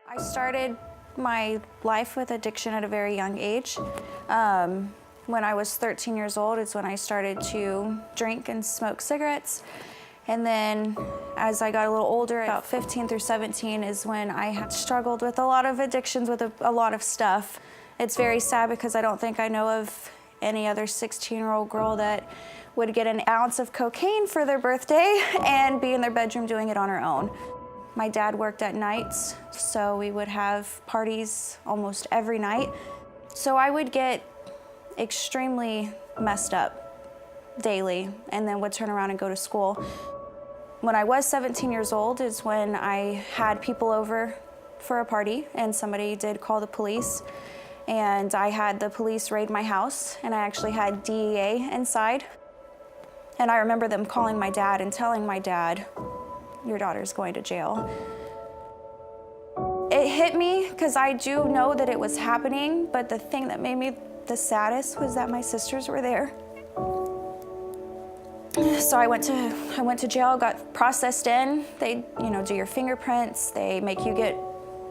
I started my life with addiction at a very young age. When I was 13 years old is when I started to drink and smoke cigarettes. And then as I got a little older, about 15 through 17 is when I had struggled with a lot of addictions, with a lot of stuff. It's very sad because I don't think I know of any other 16-year-old girl that would get an ounce of cocaine for their birthday and be in their bedroom doing it on her own. My dad worked at nights, so we would have parties almost every night. So I would get extremely messed up daily and then would turn around and go to school. When I was 17 years old is when I had people over for a party and somebody did call the police. And I had the police raid my house, and I actually had DEA inside. And I remember them calling my dad and telling my dad, "Your daughter's going to jail." It hit me because I do know that it was happening, but the thing that made me the saddest was that my sisters were there. So I went to jail, got processed in. They, do your fingerprints. They make you get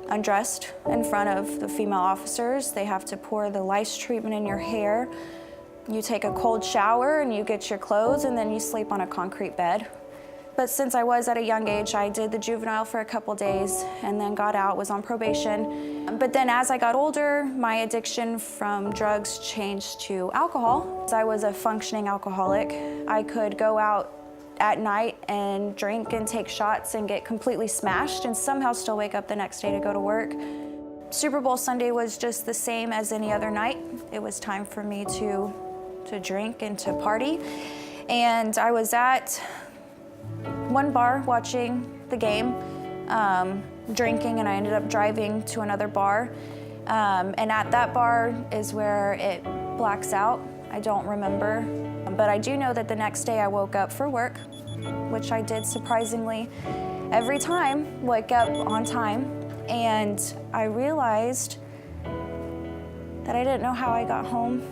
undressed in front of the female officers. They have to pour the lice treatment in your hair. You take a cold shower and you get your clothes and then you sleep on a concrete bed. But since I was at a young age, I did the juvenile for a couple days and then got out, was on probation. But then as I got older, my addiction from drugs changed to alcohol. I was a functioning alcoholic. I could go out at night and drink and take shots and get completely smashed and somehow still wake up the next day to go to work. Super Bowl Sunday was just the same as any other night. It was time for me to drink and to party. And I was at one bar watching the game, drinking, and I ended up driving to another bar. And at that bar is where it blacks out. I don't remember. But I do know that the next day I woke up for work, which I did surprisingly every time, wake up on time, and I realized that I didn't know how I got home.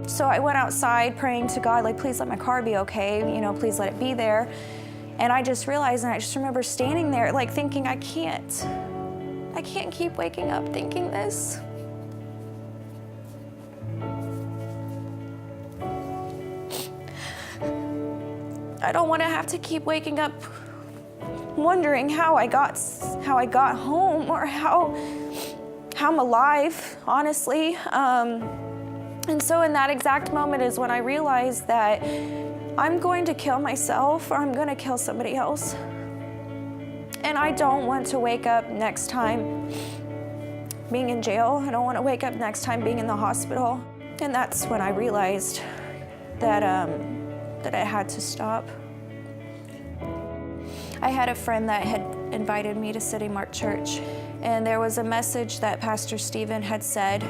So I went outside praying to God, like, please let my car be okay, please let it be there. And I just realized, and I just remember standing there, like, thinking, I can't keep waking up thinking this. I don't want to have to keep waking up wondering how I got home or how I'm alive, honestly. And so in that exact moment is when I realized that I'm going to kill myself or I'm going to kill somebody else. And I don't want to wake up next time being in jail. I don't want to wake up next time being in the hospital. And that's when I realized that I had to stop. I had a friend that had invited me to City Mark Church, and there was a message that Pastor Stephen had said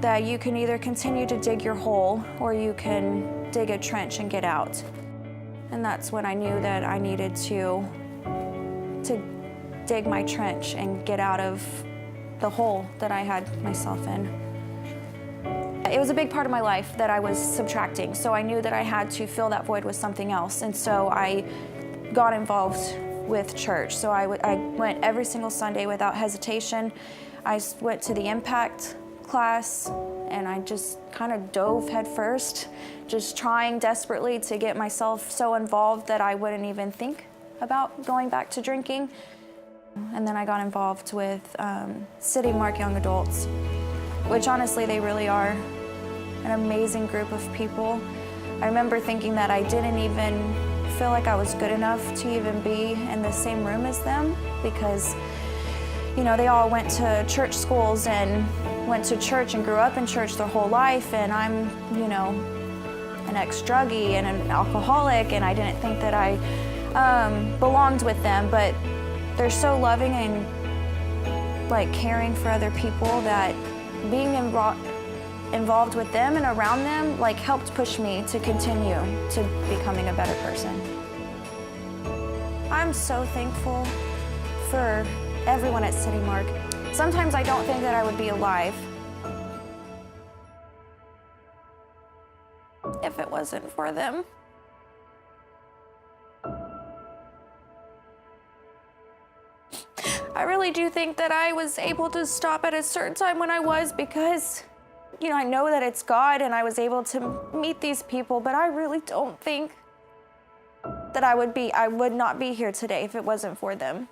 that you can either continue to dig your hole or you can dig a trench and get out. And that's when I knew that I needed to dig my trench and get out of the hole that I had myself in. It was a big part of my life that I was subtracting, so I knew that I had to fill that void with something else, and so I got involved with church. So I went every single Sunday without hesitation. I went to the Impact class, and I just kind of dove headfirst, just trying desperately to get myself so involved that I wouldn't even think about going back to drinking. And then I got involved with City Mark Young Adults, which honestly, they really are an amazing group of people. I remember thinking that I didn't even feel like I was good enough to even be in the same room as them because, they all went to church schools and went to church and grew up in church their whole life, and I'm, an ex-druggie and an alcoholic, and I didn't think that I belonged with them, but they're so loving and caring for other people that being involved with them and around them helped push me to continue to becoming a better person. I'm so thankful for everyone at City Mark. Sometimes I don't think that I would be alive if it wasn't for them. I really do think that I was able to stop at a certain time when I was because, you know, I know that it's God and I was able to meet these people, but I really don't think that I would not be here today if it wasn't for them.